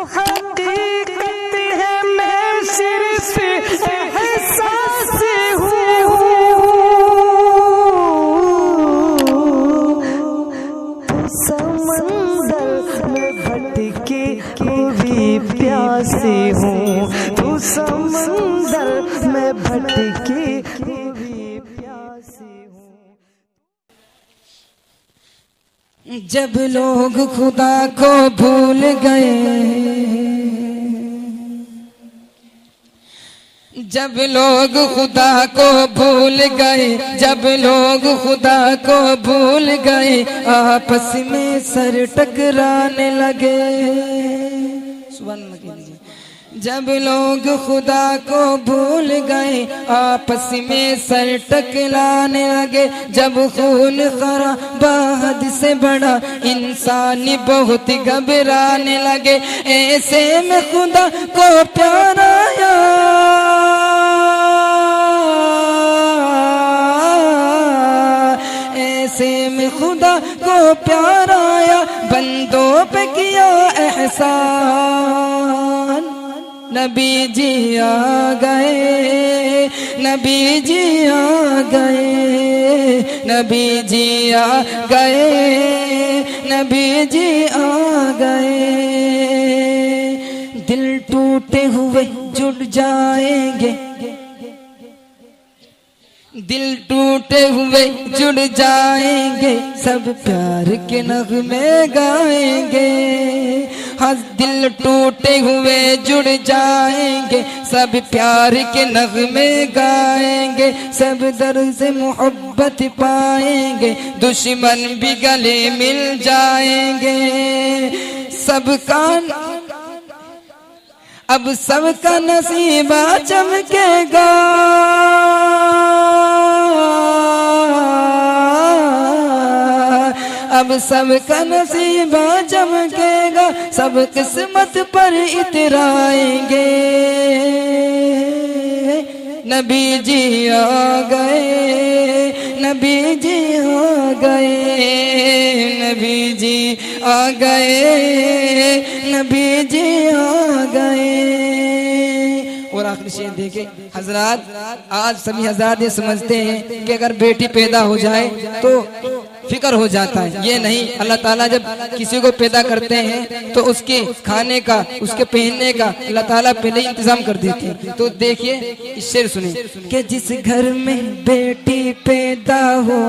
हकीकत है मैं सिर्फ एहसास हूँ। समंदर में भटकी हुई प्यासी हूँ, तू समंदर में भटकी हुई प्यासी हूँ। जब लोग खुदा को भूल गए, जब लोग खुदा को भूल गए, जब लोग खुदा को भूल गए, आपस में सर टकराने लगे। सुभान अल्लाह कीजिए। जब लोग खुदा को भूल गए, आपस में सर टकराने लगे। जब खून खराबा हद से बड़ा, इंसानी बहुत घबराने लगे। ऐसे में खुदा को प्यार आया, ऐसे में खुदा को प्यार आया, बंदों पे किया एहसान। नबी जी आ गए, नबी जी आ गए, नबी जी आ गए, नबी जी आ गए। दिल टूटे हुए जुड़ जाएंगे, दिल टूटे हुए जुड़ जाएंगे, सब प्यार के नगमे गाएंगे। हाँ, दिल टूटे हुए जुड़ जाएंगे, सब प्यार के नगमे गाएंगे। सब दर्द से मोहब्बत पाएंगे, दुश्मन भी गले मिल जाएंगे। सबका अब सबका नसीबा चमकेगा, अब सबका नसीबा चमकेगा, सब किस्मत पर इतराएंगे। नबी जी आ गए, नबी जी आ गए, नबी जी आ गए, नबी जी आ गए। और आखिरी शेर देखे हजरात, आज सभी हजरात ये समझते हैं कि अगर बेटी पैदा हो जाए तो फिक्र हो जाता है। ये नहीं, अल्लाह ताला जब किसी को पैदा करते हैं तो उसके खाने का, उसके पहनने का अल्लाह ताला पहले ही इंतजाम कर देते हैं। तो देखिए इस शेर सुने कि जिस घर में बेटी पैदा हो,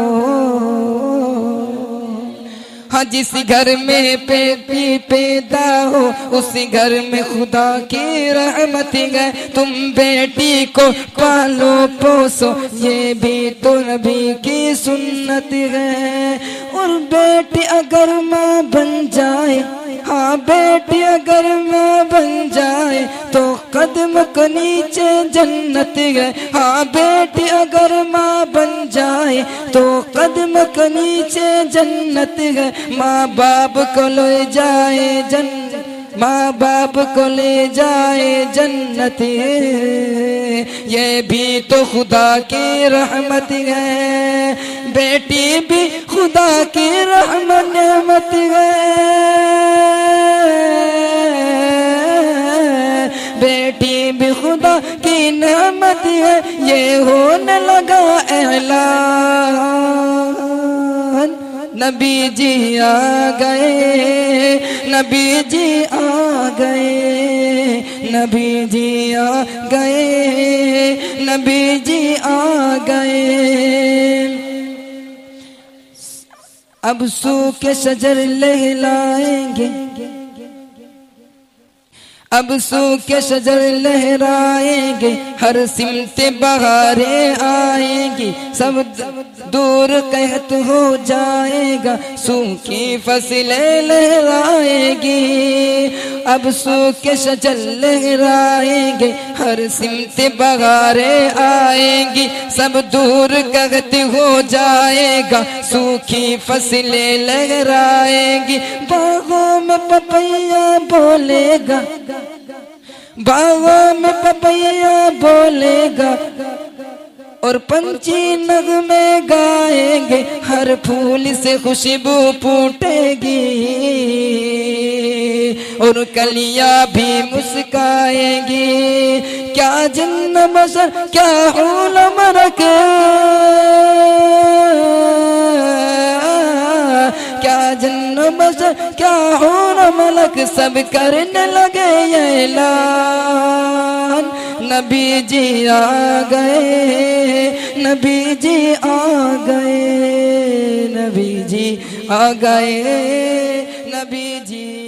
हाँ जिस घर में बेटी पैदा हो, उसी घर में खुदा की रहमत है। तुम बेटी को पालो पोसो, ये भी तो नबी की सुन्नत है। और बेटी अगर माँ बन जाए, हाँ बेटी अगर माँ बन जाए, तो कदम के नीचे जन्नत है। हाँ बेटी अगर माँ बन जाए, तो कदम के नीचे जन्नत है। माँ बाप को ले जाए जन्नत, माँ बाप को ले जाए जन्नत, ये भी तो खुदा की रहमत है। बेटी भी खुदा की रहमत है, बेटी भी खुदा की नेमत है। ये होने लगा ऐलान, नबी जी आ गए, नबी जी आ गए, नबी जी आ गए, नबी जी आ गए। अब सूखे शजर लहलाएंगे, अब सूखे शजर लहराएंगे, हर सिमते बहारें आएंगी। सब दूर कहत हो जाएगा, सूखी फसलें लहराएंगी। अब सूखे शजर लहराएंगे, हर सिमते बहारें आएंगी। सब दूर कहत हो जाएगा, सूखी फसलें लहराएंगी। बागों में पपैया बोलेगा, बागों में पपैया बोलेगा, और पंछी नगमे गाएंगे। हर फूल से खुशबू फूटेगी, और कलियां भी मुस्काएंगी। क्या जिन्न बशर क्या हूल मरक, क्या जिन्न बशर क्या हूल मलक सब करने लगे ऐलान। नबी जी आ गए, नबी जी आ गए, नबी जी आ गए, नबी जी